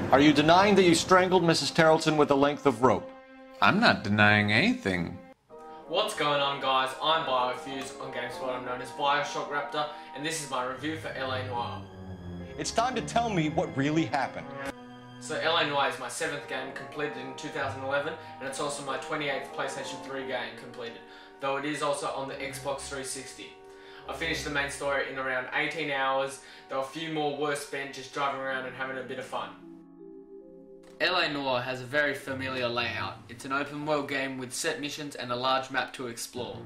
Are you denying that you strangled Mrs. Tarleton with a length of rope? I'm not denying anything. What's going on, guys? I'm Biofuse on GameSpot. I'm known as Bioshock Raptor, and this is my review for LA Noire. It's time to tell me what really happened. So LA Noire is my 7th game completed in 2011, and it's also my 28th PlayStation 3 game completed, though it is also on the Xbox 360. I finished the main story in around 18 hours, though a few more were spent just driving around and having a bit of fun. LA Noire has a very familiar layout. It's an open world game with set missions and a large map to explore.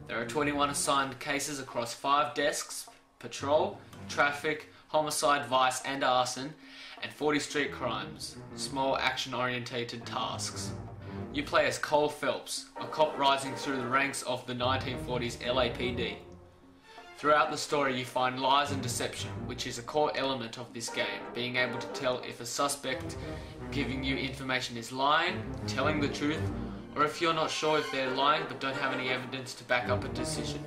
There are 21 assigned cases across 5 desks: patrol, traffic, homicide, vice and arson, and 40 street crimes, small action-orientated tasks. You play as Cole Phelps, a cop rising through the ranks of the 1940s LAPD. Throughout the story you find lies and deception, which is a core element of this game, being able to tell if a suspect giving you information is lying, telling the truth, or if you're not sure if they're lying but don't have any evidence to back up a decision.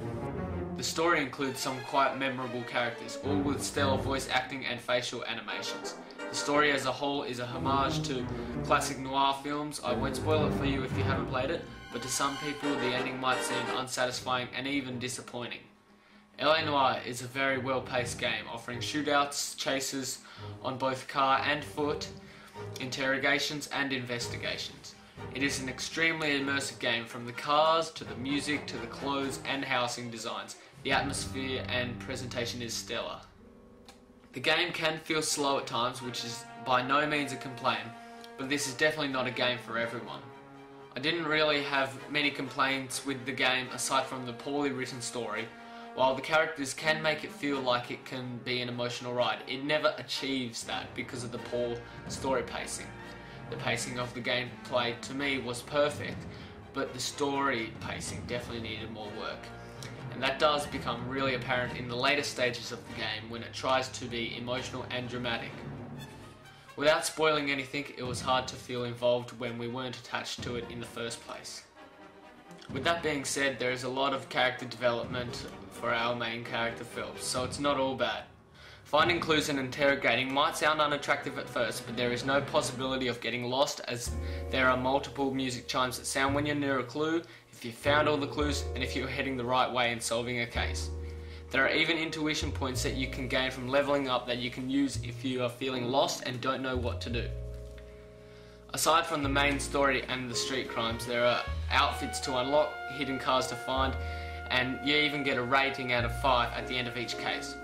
The story includes some quite memorable characters, all with stellar voice acting and facial animations. The story as a whole is a homage to classic noir films. I won't spoil it for you if you haven't played it, but to some people the ending might seem unsatisfying and even disappointing. LA Noire is a very well-paced game, offering shootouts, chases on both car and foot, interrogations and investigations. It is an extremely immersive game, from the cars to the music to the clothes and housing designs. The atmosphere and presentation is stellar. The game can feel slow at times, which is by no means a complaint, but this is definitely not a game for everyone. I didn't really have many complaints with the game aside from the poorly written story. While the characters can make it feel like it can be an emotional ride, it never achieves that because of the poor story pacing. The pacing of the gameplay to me was perfect, but the story pacing definitely needed more work. And that does become really apparent in the later stages of the game when it tries to be emotional and dramatic. Without spoiling anything, it was hard to feel involved when we weren't attached to it in the first place. With that being said, there is a lot of character development for our main character Phelps, so it's not all bad. Finding clues and interrogating might sound unattractive at first, but there is no possibility of getting lost, as there are multiple music chimes that sound when you're near a clue, if you've found all the clues, and if you're heading the right way in solving a case. There are even intuition points that you can gain from leveling up that you can use if you are feeling lost and don't know what to do. Aside from the main story and the street crimes, there are outfits to unlock, hidden cars to find, and you even get a rating out of 5 at the end of each case.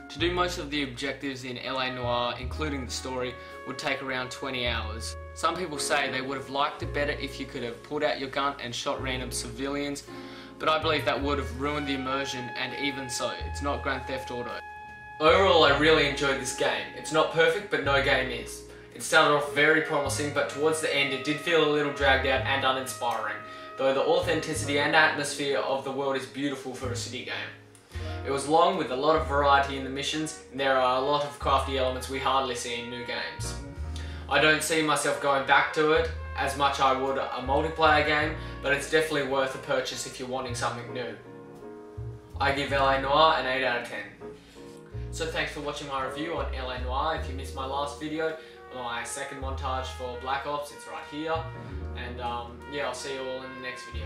To do most of the objectives in LA Noire, including the story, would take around 20 hours. Some people say they would have liked it better if you could have pulled out your gun and shot random civilians, but I believe that would have ruined the immersion, and even so, it's not Grand Theft Auto. Overall, I really enjoyed this game. It's not perfect, but no game is. It started off very promising, but towards the end it did feel a little dragged out and uninspiring, though the authenticity and atmosphere of the world is beautiful for a city game. It was long with a lot of variety in the missions, and there are a lot of crafty elements we hardly see in new games. I don't see myself going back to it as much I would a multiplayer game, but it's definitely worth a purchase if you're wanting something new. I give LA Noire an 8 out of 10. So thanks for watching my review on LA Noire. If you missed my last video, my second montage for Black Ops, it's right here. And yeah, I'll see you all in the next video.